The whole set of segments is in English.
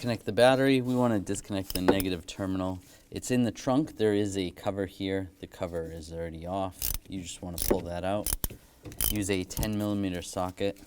disconnect the battery, we want to disconnect the negative terminal. It's in the trunk. There is a cover here. The cover is already off. You just want to pull that out. Use a 10mm socket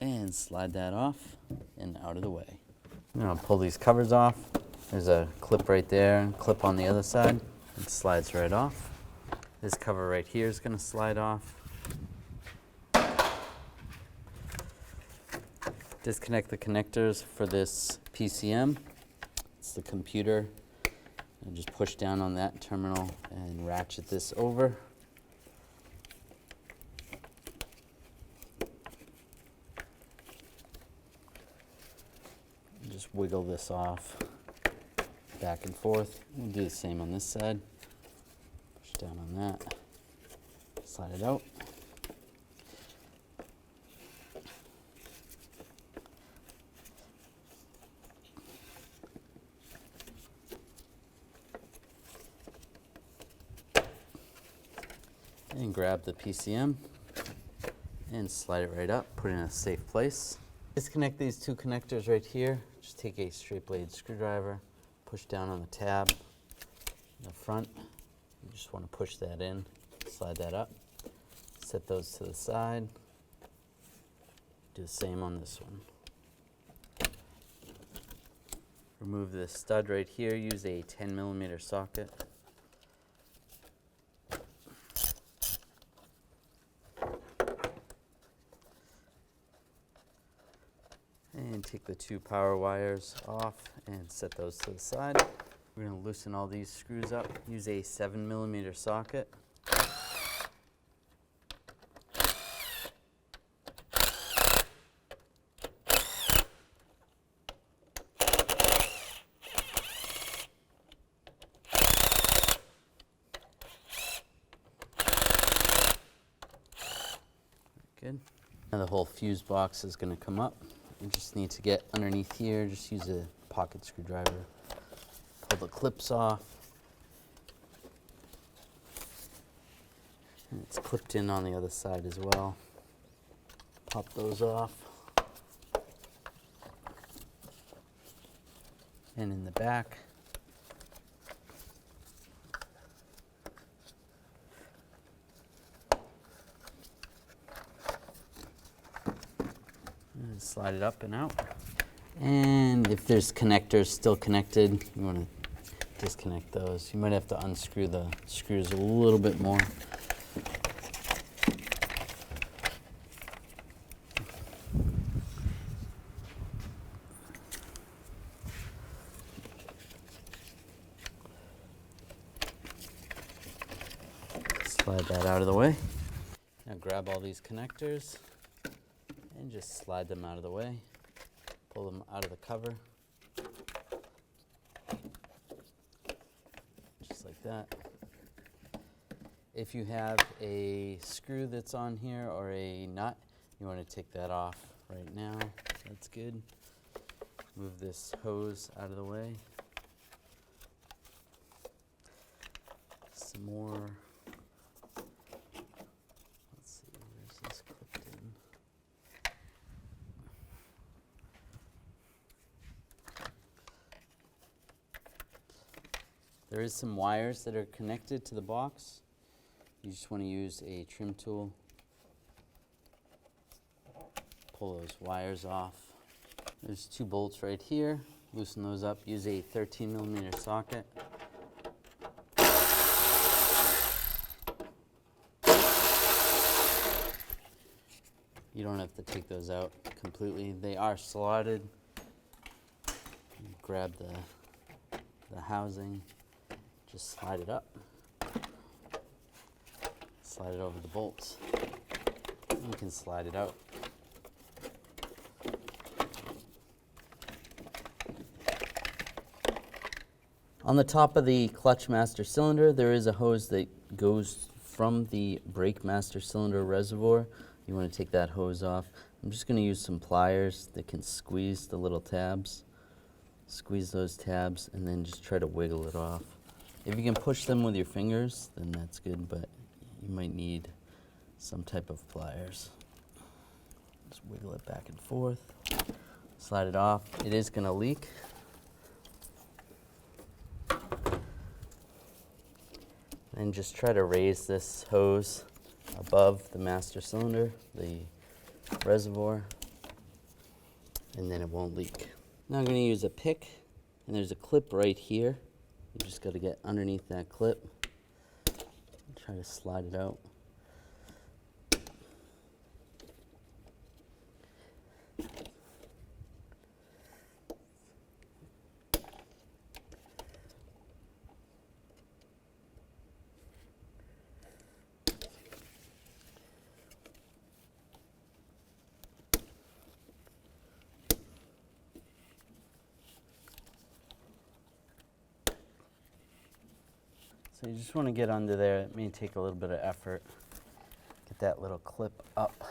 and slide that off and out of the way. I'm going to pull these covers off. There's a clip right there, clip on the other side. It slides right off. This cover right here is going to slide off. Disconnect the connectors for this PCM. It's the computer. And just push down on that terminal and ratchet this over. And just wiggle this off back and forth. We'll do the same on this side. Push down on that. Slide it out. And grab the PCM and slide it right up, put it in a safe place. Disconnect these two connectors right here. Just take a straight blade screwdriver, push down on the tab in the front. You just want to push that in, slide that up, set those to the side. Do the same on this one. Remove this stud right here, use a 10mm socket. And take the two power wires off and set those to the side. We're going to loosen all these screws up. Use a 7mm socket. Good. Now the whole fuse box is going to come up. You just need to get underneath here. Just use a pocket screwdriver. Pull the clips off. And it's clipped in on the other side as well. Pop those off. And in the back. And slide it up and out. And if there's connectors still connected, you want to disconnect those. You might have to unscrew the screws a little bit more. Slide that out of the way. Now grab all these connectors and just slide them out of the way. Pull them out of the cover. Just like that. If you have a screw that's on here or a nut, you want to take that off right now. That's good. Move this hose out of the way. Some more. Let's see, where's this clipped in? There is some wires that are connected to the box. You just want to use a trim tool. Pull those wires off. There's two bolts right here. Loosen those up. Use a 13mm socket. You don't have to take those out completely. They are slotted. Grab the housing. Just slide it up. Slide it over the bolts. You can slide it out. On the top of the clutch master cylinder, there is a hose that goes from the brake master cylinder reservoir. You want to take that hose off. I'm just going to use some pliers that can squeeze the little tabs. Squeeze those tabs and then just try to wiggle it off. If you can push them with your fingers, then that's good, but you might need some type of pliers. Just wiggle it back and forth. Slide it off. It is going to leak. And just try to raise this hose above the master cylinder, the reservoir, and then it won't leak. Now I'm going to use a pick, and there's a clip right here. You just got to get underneath that clip. Try to slide it out. So you just want to get under there. It may take a little bit of effort. Get that little clip up.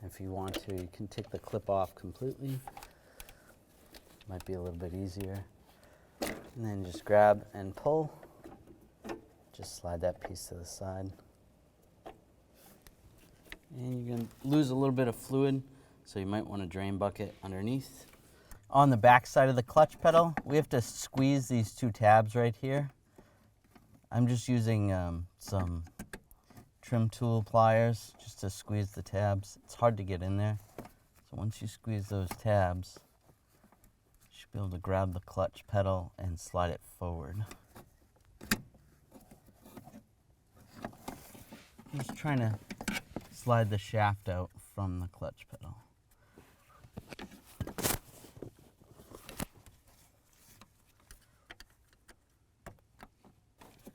If you want to, you can take the clip off completely. Might be a little bit easier. And then just grab and pull. Just slide that piece to the side. And you're going to lose a little bit of fluid, so you might want a drain bucket underneath. On the back side of the clutch pedal, we have to squeeze these two tabs right here. I'm just using some trim tool pliers just to squeeze the tabs. It's hard to get in there. So once you squeeze those tabs, you should be able to grab the clutch pedal and slide it forward. Just trying to slide the shaft out from the clutch pedal.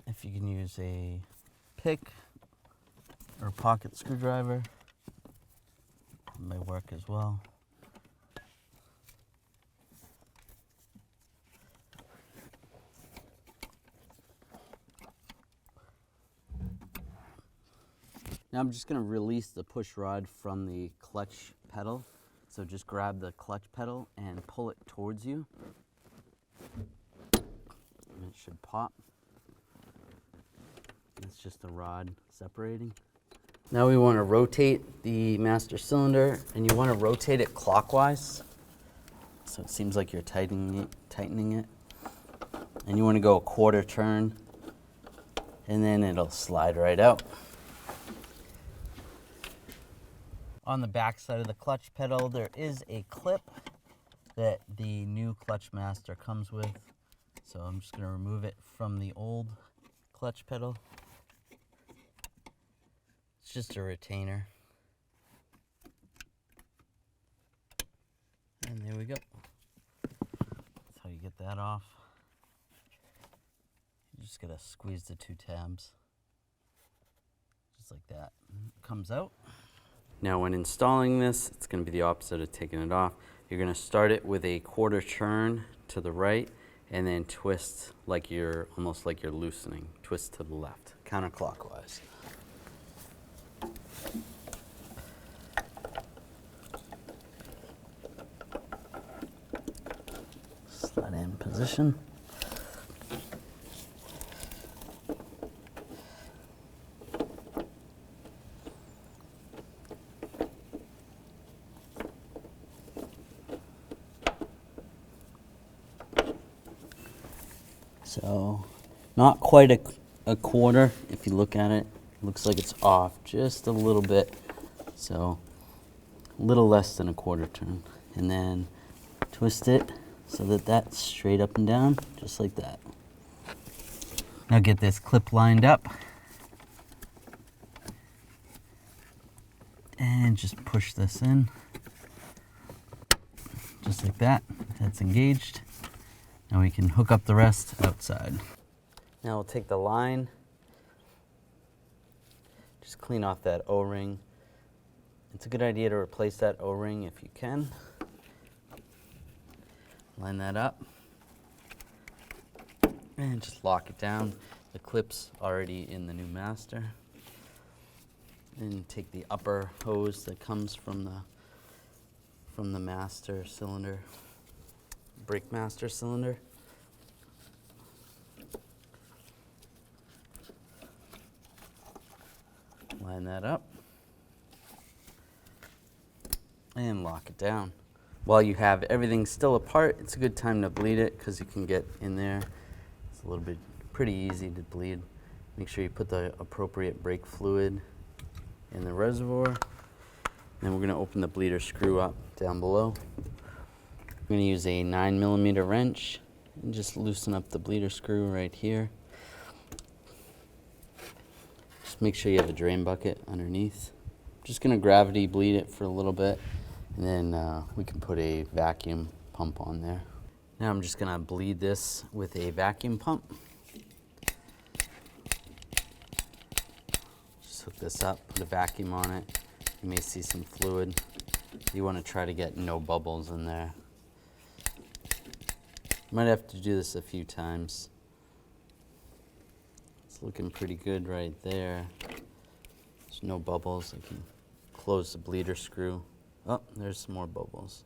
If you can use a pick or pocket screwdriver, it may work as well. Now I'm just going to release the push rod from the clutch pedal. So just grab the clutch pedal and pull it towards you. And it should pop. It's just the rod separating. Now we want to rotate the master cylinder, and you want to rotate it clockwise. So it seems like you're tightening it. And you want to go a quarter turn, and then it'll slide right out. On the back side of the clutch pedal, there is a clip that the new Clutch Master comes with. So I'm just going to remove it from the old clutch pedal. It's just a retainer. And there we go. That's how you get that off. You just got to squeeze the two tabs. Just like that. It comes out. Now when installing this, it's going to be the opposite of taking it off. You're going to start it with a quarter turn to the right and then twist like almost like you're loosening. Twist to the left, counterclockwise. Slide in position. So not quite a quarter. If you look at it, it looks like it's off just a little bit. So a little less than a quarter turn. And then twist it so that that's straight up and down, just like that. Now get this clip lined up. And just push this in. Just like that. That's engaged. Now we can hook up the rest outside. Now we'll take the line, just clean off that O-ring. It's a good idea to replace that O-ring if you can. Line that up and just lock it down. The clip's already in the new Master. And take the upper hose that comes from the master cylinder. Brake master cylinder. Line that up and lock it down. While you have everything still apart, it's a good time to bleed it because you can get in there. It's a little bit pretty easy to bleed. Make sure you put the appropriate brake fluid in the reservoir. Then we're going to open the bleeder screw up down below. I'm going to use a 9mm wrench and just loosen up the bleeder screw right here. Just make sure you have a drain bucket underneath. Just going to gravity bleed it for a little bit, and then we can put a vacuum pump on there. Now I'm just going to bleed this with a vacuum pump. Just hook this up, put a vacuum on it. You may see some fluid. You want to try to get no bubbles in there. You might have to do this a few times. It's looking pretty good right there. There's no bubbles. I can close the bleeder screw. Oh, there's some more bubbles.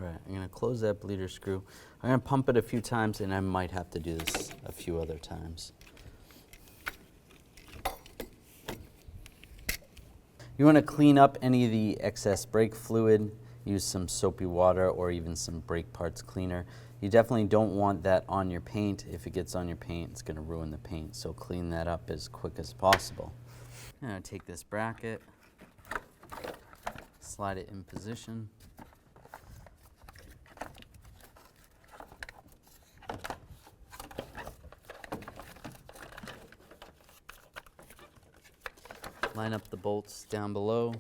All right, I'm going to close that bleeder screw. I'm going to pump it a few times, and I might have to do this a few other times. You want to clean up any of the excess brake fluid. Use some soapy water or even some brake parts cleaner. You definitely don't want that on your paint. If it gets on your paint, it's going to ruin the paint. So clean that up as quick as possible. I'm going to take this bracket, slide it in position. Line up the bolts down below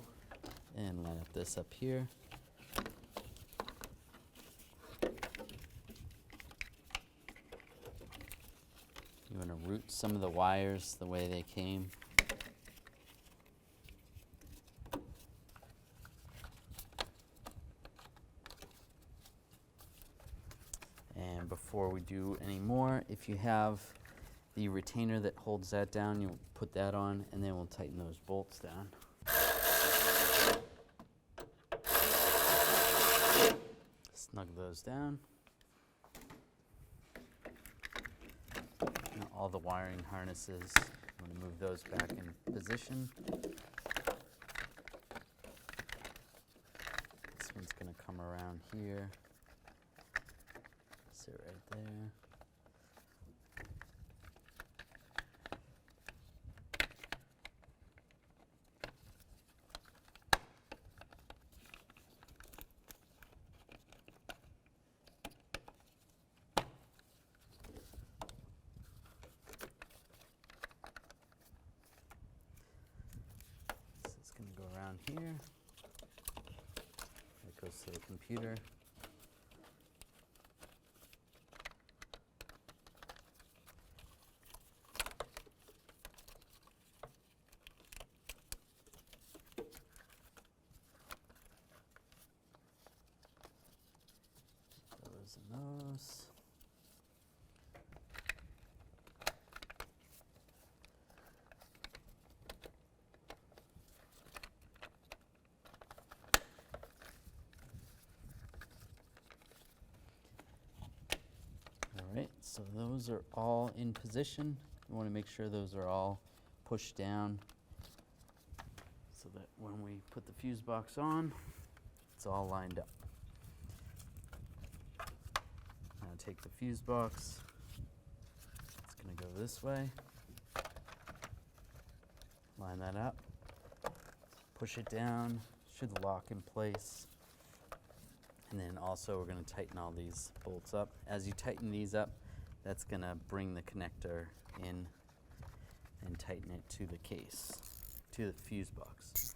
and line up this up here. You want to route some of the wires the way they came. And before we do any more, if you have the retainer that holds that down, you'll put that on, and then we'll tighten those bolts down. Snug those down. Now all the wiring harnesses, I'm going to move those back in position. This one's going to come around here. Sit right there. Going to go around here. That goes to the computer. Those and those. Alright, so those are all in position. You want to make sure those are all pushed down so that when we put the fuse box on, it's all lined up. Now take the fuse box. It's going to go this way. Line that up. Push it down. Should lock in place. And then also we're going to tighten all these bolts up. As you tighten these up, that's going to bring the connector in and tighten it to the case, to the fuse box.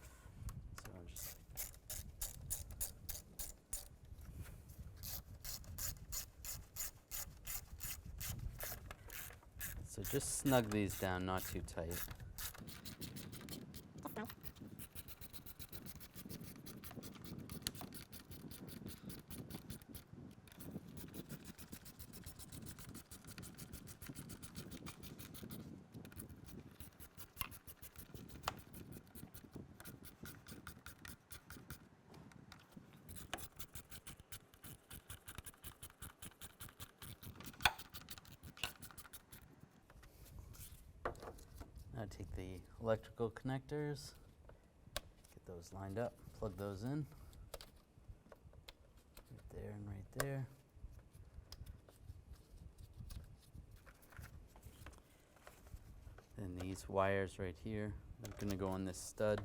So just snug these down, not too tight. Now take the electrical connectors, get those lined up, plug those in. Right there and right there. Then these wires right here are going to go on this stud.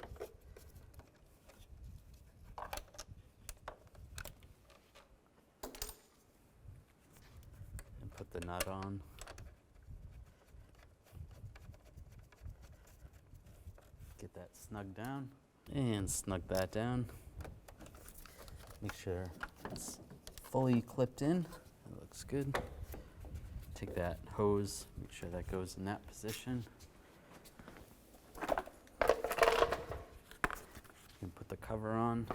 And put the nut on. Get that snug down and snug that down. Make sure it's fully clipped in. That looks good. Take that hose, make sure that goes in that position. And put the cover on.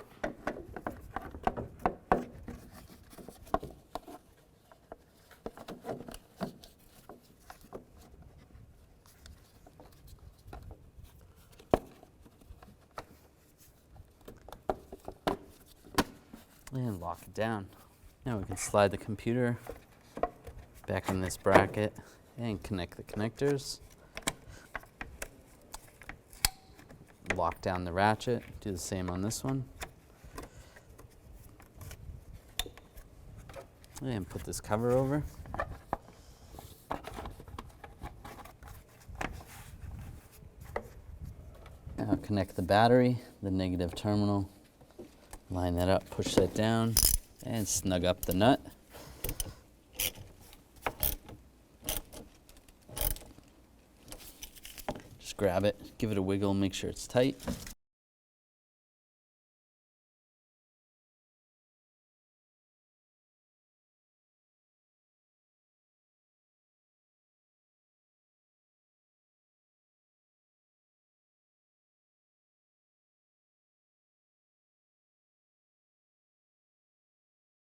And lock it down. Now we can slide the computer back in this bracket and connect the connectors. Lock down the ratchet, do the same on this one. And put this cover over. Now connect the battery, the negative terminal. Line that up, push that down, and snug up the nut. Just grab it, give it a wiggle, make sure it's tight.